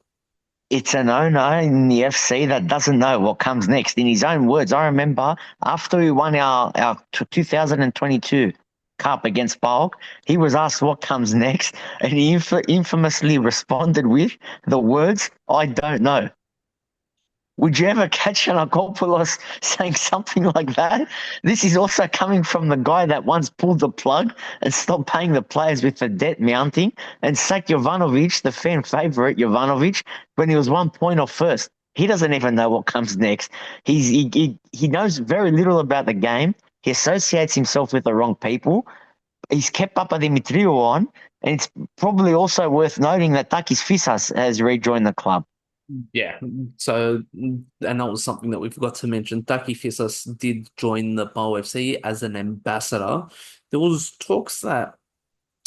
It's an owner in the FC that doesn't know what comes next. In his own words, I remember after we won our 2022 Cup against Bulk, he was asked what comes next, and he infamously responded with the words, "I don't know." Would you ever catch Anakopoulos saying something like that? This is also coming from the guy that once pulled the plug and stopped paying the players with the debt mounting and sacked Jovanovic, the fan favourite Jovanovic, when he was 1 point off first. He doesn't even know what comes next. He knows very little about the game. He associates himself with the wrong people. He's kept Papa Dimitriou on, and it's probably also worth noting that Takis Fisas has rejoined the club. Yeah. So, and that was something that we forgot to mention. Taki Fisas did join the PAO FC as an ambassador. There was talks that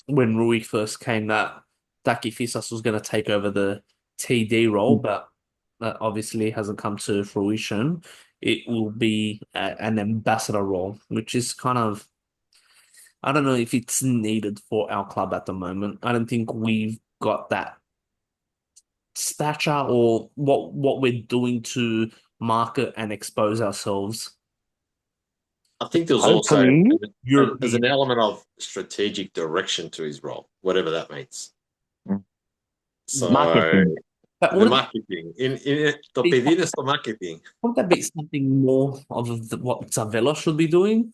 when Rui first came that Taki Fisas was going to take over the TD role, but that obviously hasn't come to fruition. It will be an ambassador role, which is kind of, I don't know if it's needed for our club at the moment. I don't think we've got that stature or what we're doing to market and expose ourselves. I think there was also Hopefully, as an element of strategic direction to his role, whatever that means. So marketing. But the marketing, to be, pedir esto marketing. wouldn't that be something more of what Zavella should be doing?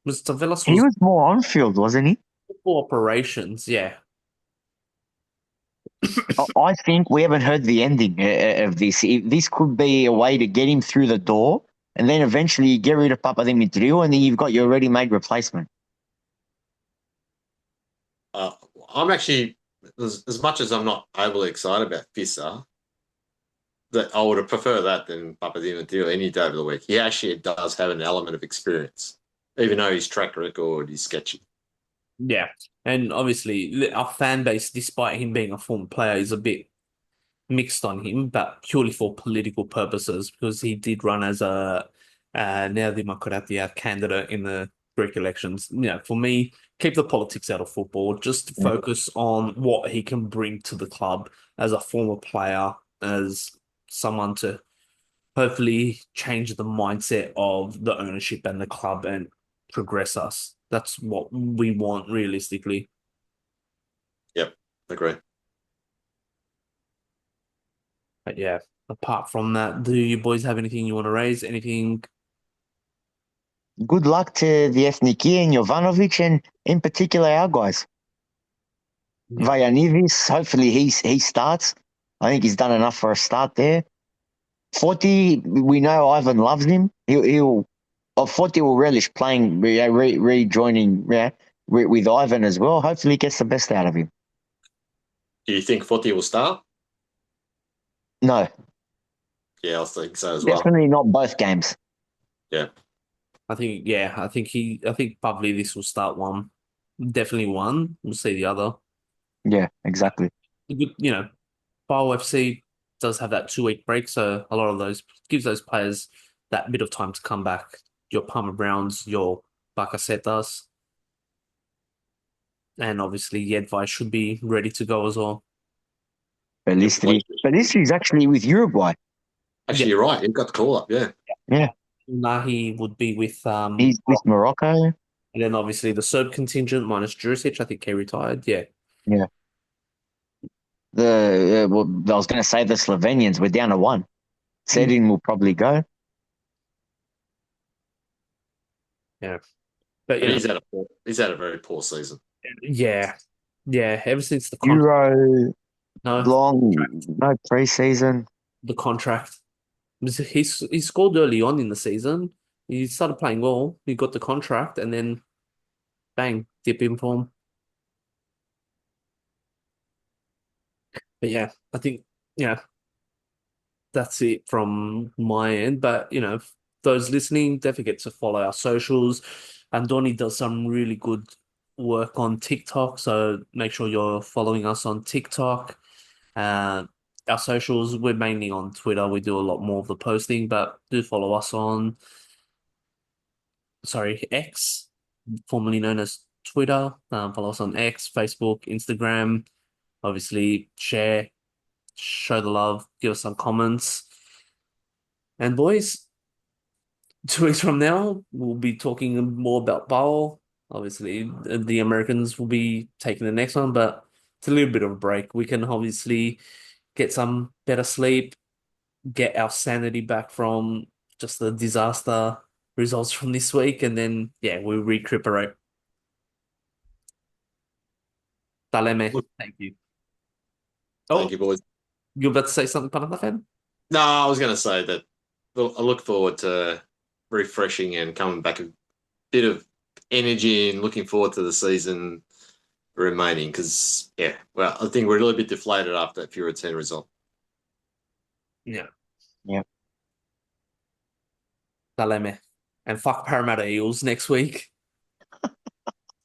Because Zavella's He was was more on field, wasn't he? for operations, yeah. I think we haven't heard the ending of this. This could be a way to get him through the door, and then eventually you get rid of Papa Dimitriou, and then you've got your ready-made replacement. Uh, I'm actually, as much as I'm not overly excited about Fissa, that I would have preferred that than Papadimouliou any day of the week. He actually does have an element of experience, even though his track record is sketchy. Yeah. And obviously, our fan base, despite him being a former player, is a bit mixed on him, but purely for political purposes, because he did run as a Nea Dimokratia candidate in the Greek elections. For me, keep the politics out of football. Just focus on what he can bring to the club as a former player, as someone to hopefully change the mindset of the ownership and the club and progress us. That's what we want realistically. Yep, agree. But yeah, apart from that, do you boys have anything you want to raise? Anything? Good luck to the Ethniki and Jovanovic, and in particular our guys. Yeah, Vajanivis, hopefully he starts. I think he's done enough for a start there. Forty, we know Ivan loves him. Forty will relish playing, rejoining, with Ivan as well. Hopefully, he gets the best out of him. Do you think Footy will start? No, Yeah, I think so as well. definitely not both games. Yeah. I think probably this will start one. Definitely one. We'll see the other. Yeah, exactly. Good, PAO FC does have that 2 week break, so a lot of those gives those players that bit of time to come back. Your Palmer Browns, your Bacacetas, and obviously Yedvai should be ready to go as well. Your Bellistri. pleasure. Bellistri is actually with Uruguay. Actually, Yeah, you're right. You've got the call up. Yeah. Yeah, Nahi would be with he's with Morocco. and then obviously the Serb contingent minus Jurisic. I think he retired. Yeah, Yeah. Well, I was going to say the Slovenians. We're down to one. Sedin will probably go. yeah, but And he's had a very poor season. yeah, yeah. Ever since Euro no long, no preseason. the contract, he scored early on in the season. He started playing well. He got the contract, and then bang, dip in form. But yeah, I think yeah, that's it from my end. But those listening, don't forget to follow our socials. Andoni does some really good work on TikTok, so make sure you're following us on TikTok. Uh, our socials, we're mainly on Twitter. We do a lot more of the posting, but do follow us on, sorry, X, formerly known as Twitter. Follow us on X, Facebook, Instagram. Obviously, share, show the love, give us some comments. And boys, 2 weeks from now, we'll be talking more about Bowl. Obviously, the Americans will be taking the next one, but it's a little bit of a break. We can obviously get some better sleep, get our sanity back from just the disaster results from this week, and then yeah, we'll recuperate. Taleme, thank you. Thank Oh, you, boys. you're about to say something, Panathafan? No, I was going to say that I look forward to refreshing and coming back a bit of energy and looking forward to the season remaining because, yeah, well, I think we're a little bit deflated after that Pure 10 result. Yeah, Yeah. Taleme. And fuck Parramatta Eels next week.